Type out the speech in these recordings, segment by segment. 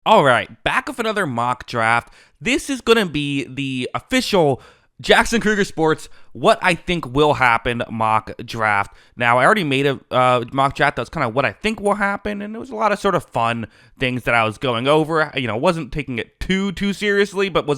All right, back with another mock draft. This is going to be the official Jackson Kruger Sports what I think will happen mock draft. Now, I already made a mock draft that's kind of what I think will happen, and it was a lot of sort of fun things that I was going over. Wasn't taking it too seriously, but was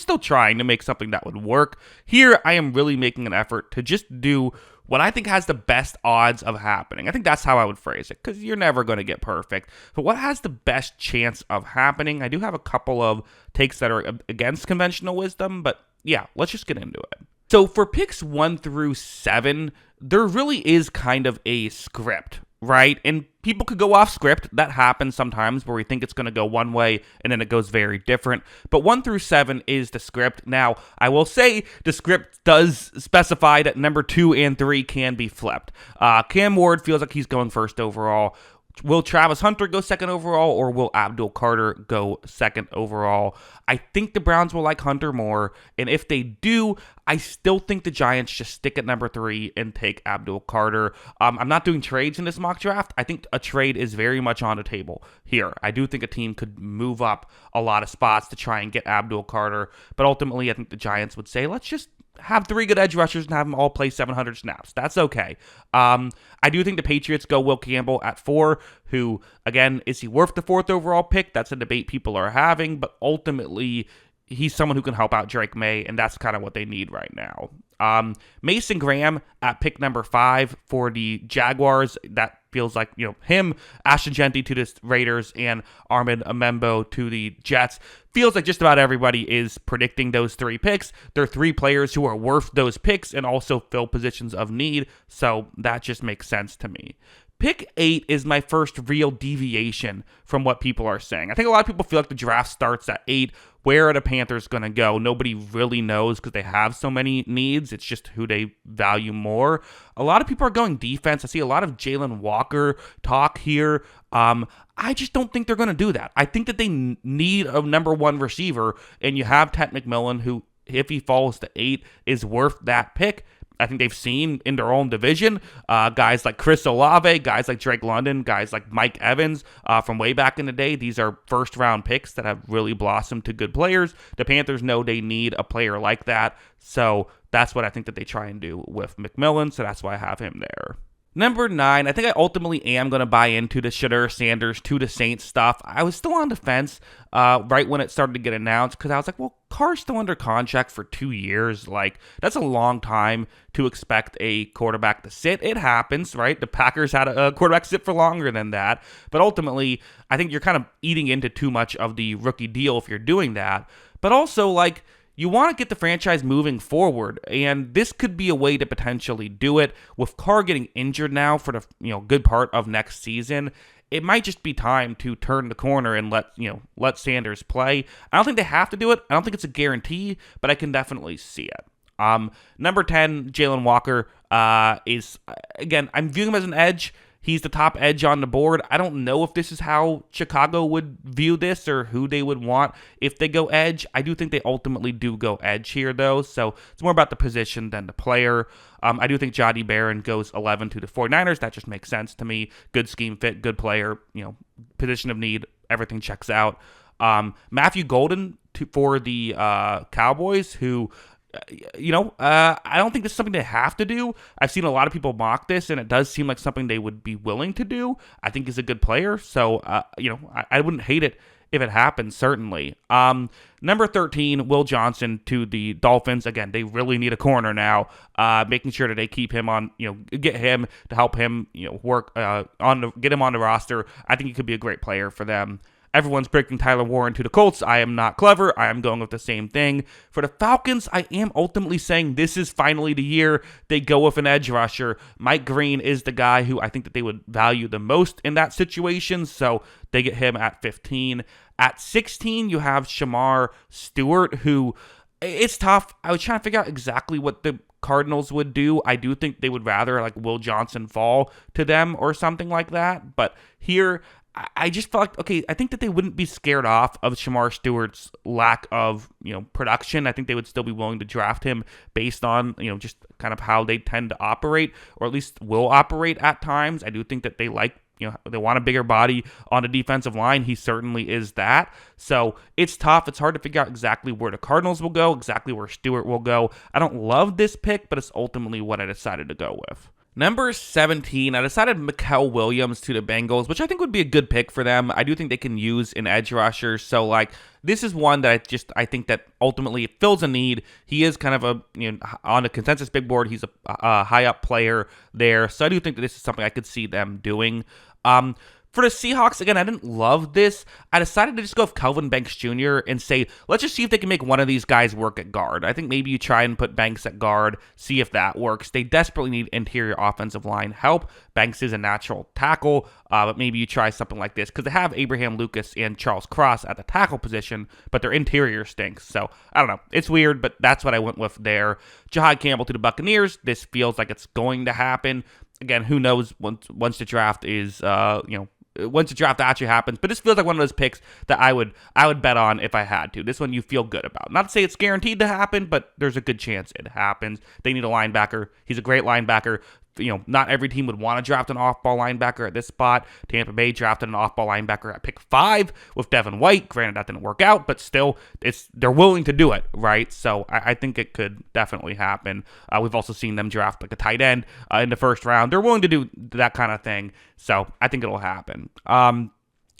still trying to make something that would work. Here, I am really making an effort to just do what I think has the best odds of happening. I think that's how I would phrase it, because you're never going to get perfect. But what has the best chance of happening? I do have a couple of takes that are against conventional wisdom, but yeah, let's just get into it. So for picks 1 through 7, there really is kind of a script, right? And people could go off script. That happens sometimes where we think it's going to go one way and then it goes very different. But 1 through 7 is the script. Now, I will say the script does specify that number 2 and 3 can be flipped. Cam Ward feels like he's going first overall. Will Travis Hunter go second overall, or will Abdul Carter go second overall? I think the Browns will like Hunter more, and if they do, I still think the Giants just stick at number 3 and take Abdul Carter. I'm not doing trades in this mock draft. I think a trade is very much on the table here. I do think a team could move up a lot of spots to try and get Abdul Carter, but ultimately I think the Giants would say, let's just have 3 good edge rushers and have them all play 700 snaps. That's okay. I do think the Patriots go Will Campbell at 4, who, again, is he worth the 4th overall pick? That's a debate people are having, but ultimately, he's someone who can help out Drake May, and that's kind of what they need right now. Mason Graham at pick number 5 for the Jaguars. That feels like, him, Ashton Genty to the Raiders, and Armin Amembo to the Jets. Feels like just about everybody is predicting those 3 picks. They're 3 players who are worth those picks and also fill positions of need, so that just makes sense to me. Pick 8 is my first real deviation from what people are saying. I think a lot of people feel like the draft starts at 8. Where are the Panthers going to go? Nobody really knows because they have so many needs. It's just who they value more. A lot of people are going defense. I see a lot of Jalen Walker talk here. I just don't think they're going to do that. I think that they need a number 1 receiver, and you have Ted McMillan, who, if he falls to 8, is worth that pick. I think they've seen in their own division guys like Chris Olave, guys like Drake London, guys like Mike Evans from way back in the day. These are first-round picks that have really blossomed to good players. The Panthers know they need a player like that, so that's what I think that they try and do with McMillan, so that's why I have him there. Number 9, I think I ultimately am going to buy into the Shedeur Sanders to the Saints stuff. I was still on the fence right when it started to get announced because I was like, well, Carr's still under contract for 2 years. Like, that's a long time to expect a quarterback to sit. It happens, right? The Packers had a quarterback sit for longer than that. But ultimately, I think you're kind of eating into too much of the rookie deal if you're doing that. But also, like, you want to get the franchise moving forward, and this could be a way to potentially do it. With Carr getting injured now for the good part of next season, it might just be time to turn the corner and let Sanders play. I don't think they have to do it. I don't think it's a guarantee, but I can definitely see it. Number 10, Jalen Walker is, again, I'm viewing him as an edge. He's the top edge on the board. I don't know if this is how Chicago would view this or who they would want if they go edge. I do think they ultimately do go edge here, though, so it's more about the position than the player. I do think Jody Barron goes 11 to the 49ers. That just makes sense to me. Good scheme fit, good player, position of need, everything checks out. Matthew Golden for the Cowboys, who I don't think this is something they have to do. I've seen a lot of people mock this, and it does seem like something they would be willing to do. I think he's a good player, so, I wouldn't hate it if it happens, certainly. Number 13, Will Johnson to the Dolphins. Again, they really need a corner now, making sure that they keep him on, get him to help him, work get him on the roster. I think he could be a great player for them. Everyone's breaking Tyler Warren to the Colts. I am not clever. I am going with the same thing. For the Falcons, I am ultimately saying this is finally the year they go with an edge rusher. Mike Green is the guy who I think that they would value the most in that situation, so they get him at 15. At 16, you have Shamar Stewart, who, it's tough. I was trying to figure out exactly what the Cardinals would do. I do think they would rather like Will Johnson fall to them or something like that, but here I just felt like, okay, I think that they wouldn't be scared off of Shamar Stewart's lack of, production. I think they would still be willing to draft him based on, just kind of how they tend to operate, or at least will operate at times. I do think that they like, they want a bigger body on the defensive line. He certainly is that. So it's tough. It's hard to figure out exactly where the Cardinals will go, exactly where Stewart will go. I don't love this pick, but it's ultimately what I decided to go with. Number 17, I decided Mikael Williams to the Bengals, which I think would be a good pick for them. I do think they can use an edge rusher. So, this is one that I think that ultimately fills a need. He is kind of on the consensus big board. He's a high up player there. So I do think that this is something I could see them doing. For the Seahawks, again, I didn't love this. I decided to just go with Kelvin Banks Jr. and say, let's just see if they can make one of these guys work at guard. I think maybe you try and put Banks at guard, see if that works. They desperately need interior offensive line help. Banks is a natural tackle, but maybe you try something like this because they have Abraham Lucas and Charles Cross at the tackle position, but their interior stinks. So, I don't know. It's weird, but that's what I went with there. Jahad Campbell to the Buccaneers. This feels like it's going to happen. Again, who knows once the draft is, once the draft actually happens, but this feels like one of those picks that I would bet on if I had to. This one you feel good about. Not to say it's guaranteed to happen, but there's a good chance it happens. They need a linebacker. He's a great linebacker. Not every team would want to draft an off-ball linebacker at this spot. Tampa Bay drafted an off-ball linebacker at pick 5 with Devin White. Granted, that didn't work out, but still, they're willing to do it, right? So I think it could definitely happen. We've also seen them draft a tight end in the first round. They're willing to do that kind of thing, so I think it'll happen. And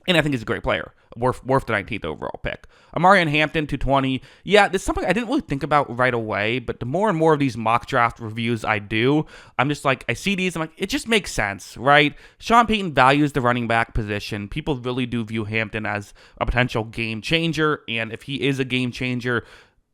I think he's a great player. Worth the 19th overall pick. Amarian Hampton to 20. Yeah, this is something I didn't really think about right away, but the more and more of these mock draft reviews I do, I'm just like, I see these, I'm like, it just makes sense, right? Sean Payton values the running back position. People really do view Hampton as a potential game changer, and if he is a game changer,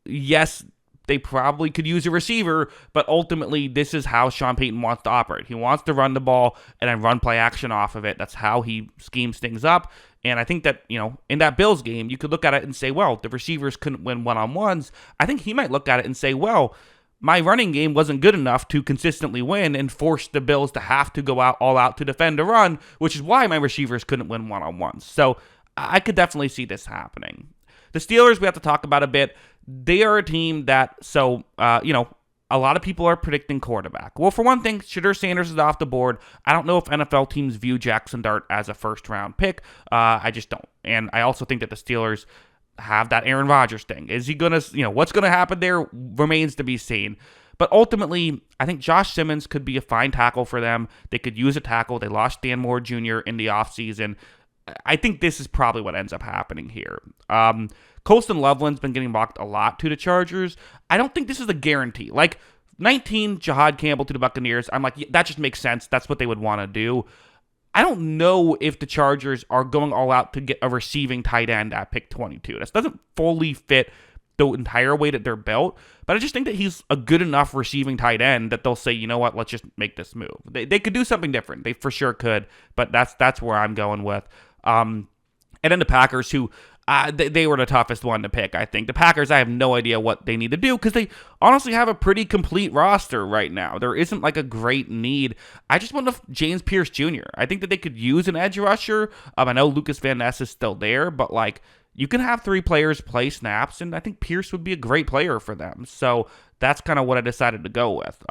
yes, they probably could use a receiver, but ultimately, this is how Sean Payton wants to operate. He wants to run the ball and then run play action off of it. That's how he schemes things up. And I think that, in that Bills game, you could look at it and say, well, the receivers couldn't win one-on-ones. I think he might look at it and say, well, my running game wasn't good enough to consistently win and force the Bills to have to go all out to defend a run, which is why my receivers couldn't win one-on-ones. So I could definitely see this happening. The Steelers, we have to talk about a bit. They are a team that, a lot of people are predicting quarterback. Well, for one thing, Shadur Sanders is off the board. I don't know if NFL teams view Jackson Dart as a first-round pick. I just don't. And I also think that the Steelers have that Aaron Rodgers thing. Is he going to, what's going to happen there remains to be seen. But ultimately, I think Josh Simmons could be a fine tackle for them. They could use a tackle. They lost Dan Moore Jr. in the offseason. I think this is probably what ends up happening here. Colston Loveland's been getting mocked a lot to the Chargers. I don't think this is a guarantee. 19, Jahad Campbell to the Buccaneers. I'm like, yeah, that just makes sense. That's what they would want to do. I don't know if the Chargers are going all out to get a receiving tight end at pick 22. This doesn't fully fit the entire way that they're built, but I just think that he's a good enough receiving tight end that they'll say, you know what, let's just make this move. They could do something different. They for sure could, but that's where I'm going with. And then the Packers, who they were the toughest one to pick, I think. The Packers, I have no idea what they need to do because they honestly have a pretty complete roster right now. There isn't a great need. I just want James Pierce Jr. I think that they could use an edge rusher. I know Lucas Van Ness is still there, but you can have 3 players play snaps, and I think Pierce would be a great player for them. So that's kind of what I decided to go with.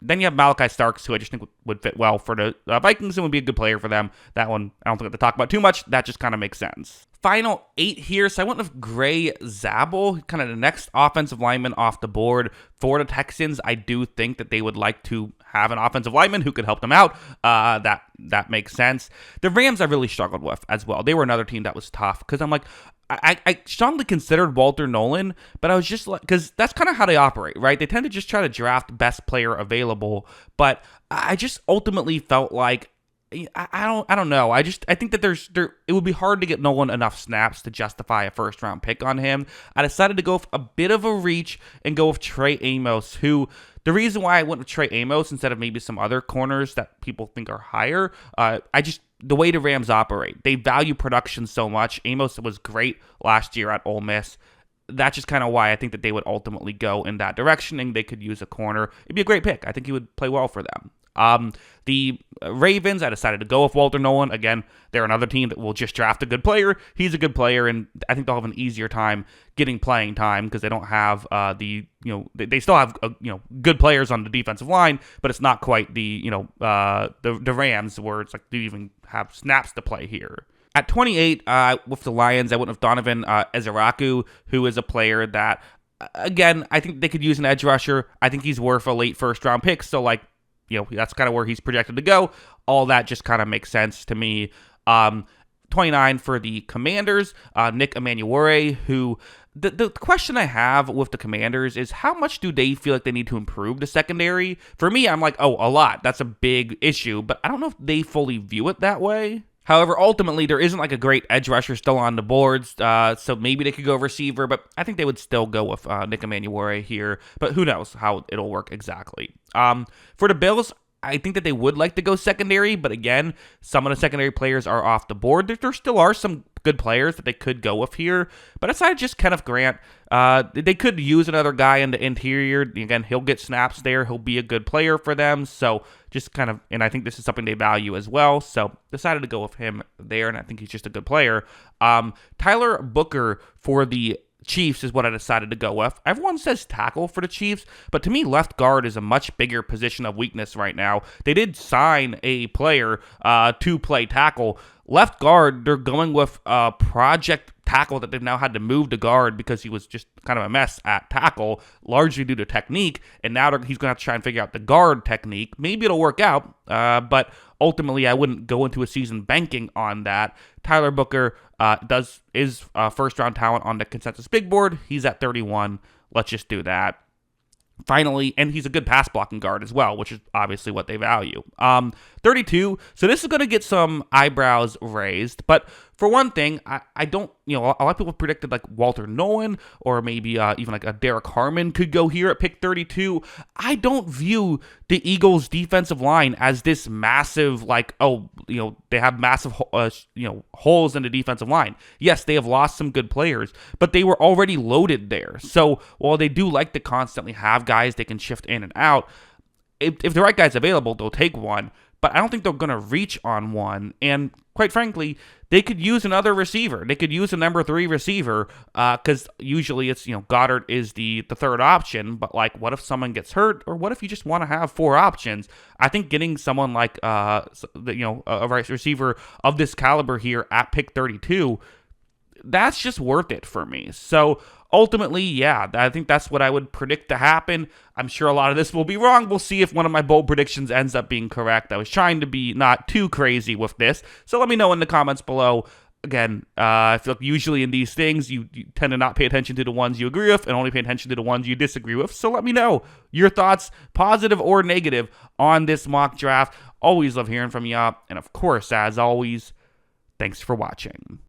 Then you have Malachi Starks, who I just think would fit well for the Vikings and would be a good player for them. That one, I don't think I have to talk about too much. That just kind of makes sense. Final 8 here. So I went with Gray Zabel, kind of the next offensive lineman off the board for the Texans. I do think that they would like to have an offensive lineman who could help them out. That makes sense. The Rams I really struggled with as well. They were another team that was tough because I'm like, I strongly considered Walter Nolan, but I was just like, because that's kind of how they operate, right? They tend to just try to draft best player available, but I just ultimately felt like, I don't know. I think that it would be hard to get Nolan enough snaps to justify a first round pick on him. I decided to go with a bit of a reach and go with Trey Amos, who the reason why I went with Trey Amos instead of maybe some other corners that people think are higher, the way the Rams operate, they value production so much. Amos was great last year at Ole Miss. That's just kind of why I think that they would ultimately go in that direction and they could use a corner. It'd be a great pick. I think he would play well for them. The Ravens, I decided to go with Walter Nolan. Again, they're another team that will just draft a good player. He's a good player, and I think they'll have an easier time getting playing time because they don't have they still have good players on the defensive line, but it's not quite the the Rams where it's like they even have snaps to play here. At 28, with the Lions, I went with Donovan Ezeraku, who is a player that, again, I think they could use an edge rusher. I think he's worth a late first-round pick, so, that's kind of where he's projected to go. All that just kind of makes sense to me. 29 for the Commanders, Nick Emanuwere, who... The question I have with the Commanders is how much do they feel like they need to improve the secondary? For me, I'm like, a lot. That's a big issue, but I don't know if they fully view it that way. However, ultimately, there isn't like a great edge rusher still on the boards, so maybe they could go receiver, but I think they would still go with Nick Emanuwere here, but who knows how it'll work exactly. For the Bills, I think that they would like to go secondary, but again, some of the secondary players are off the board. There still are some good players that they could go with here, but aside just Kenneth Grant, they could use another guy in the interior. Again, he'll get snaps there. He'll be a good player for them, so just kind of, and I think this is something they value as well, so decided to go with him there, and I think he's just a good player. Tyler Booker for the Chiefs is what I decided to go with. Everyone says tackle for the Chiefs, but to me, left guard is a much bigger position of weakness right now. They did sign a player to play tackle. Left guard, they're going with a project tackle that they've now had to move to guard because he was just kind of a mess at tackle, largely due to technique, and now he's going to have to try and figure out the guard technique. Maybe it'll work out, but ultimately I wouldn't go into a season banking on that. Tyler Booker is first-round talent on the consensus big board. He's at 31. Let's just do that. Finally, and he's a good pass blocking guard as well, which is obviously what they value. 32, so this is going to get some eyebrows raised, but for one thing, I don't, a lot of people predicted like Walter Nolan or maybe even like a Derek Harmon could go here at pick 32. I don't view the Eagles' defensive line as this massive, they have massive, holes in the defensive line. Yes, they have lost some good players, but they were already loaded there. So while they do like to constantly have guys they can shift in and out, if the right guy's available, they'll take one. But I don't think they're going to reach on one. And quite frankly, they could use another receiver. They could use a number 3 receiver because usually it's, Goddard is the third option. But, what if someone gets hurt? Or what if you just want to have 4 options? I think getting someone like, a right receiver of this caliber here at pick 32, that's just worth it for me. So ultimately, yeah, I think that's what I would predict to happen. I'm sure a lot of this will be wrong. We'll see if one of my bold predictions ends up being correct. I was trying to be not too crazy with this, so let me know in the comments below. Again, I feel like usually in these things, you tend to not pay attention to the ones you agree with and only pay attention to the ones you disagree with. So let me know your thoughts, positive or negative, on this mock draft. Always love hearing from you. And of course, as always, thanks for watching.